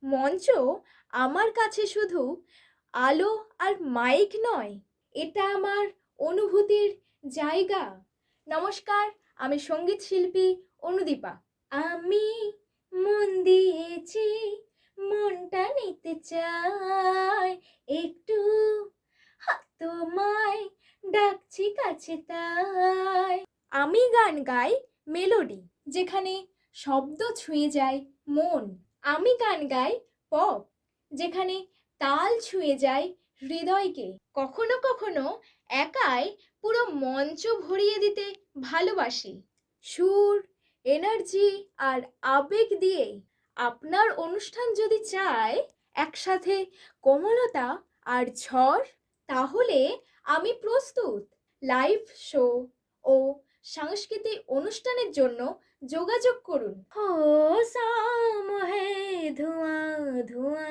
মঞ্চ আমার কাছে শুধু আলো আর মাইক নয়, এটা আমার অনুভূতির জায়গা। নমস্কার, আমি সঙ্গীত শিল্পী অনুদীপা। আমি মন দিয়েছি, মনটা নিতে চাই একটু, তোমায় ডাকছি কাছে তাই। আমি গান গাই মেলোডি, যেখানে শব্দ ছুঁয়ে যায় মন। আমি গান গাই পপ, যেখানে তাল ছুঁয়ে যায় হৃদয়কে। কখনো কখনো একাই পুরো মঞ্চ ভরিয়ে দিতে ভালোবাসি, সুর, এনার্জি আর আবেগ দিয়ে। আপনার অনুষ্ঠান যদি চায় একসাথে কোমলতা আর ঝড়, তাহলে আমি প্রস্তুত। লাইভ শো ও সাংস্কৃতিক অনুষ্ঠানের জন্য যোগাযোগ করুন। हो शाम है धुआं धुआं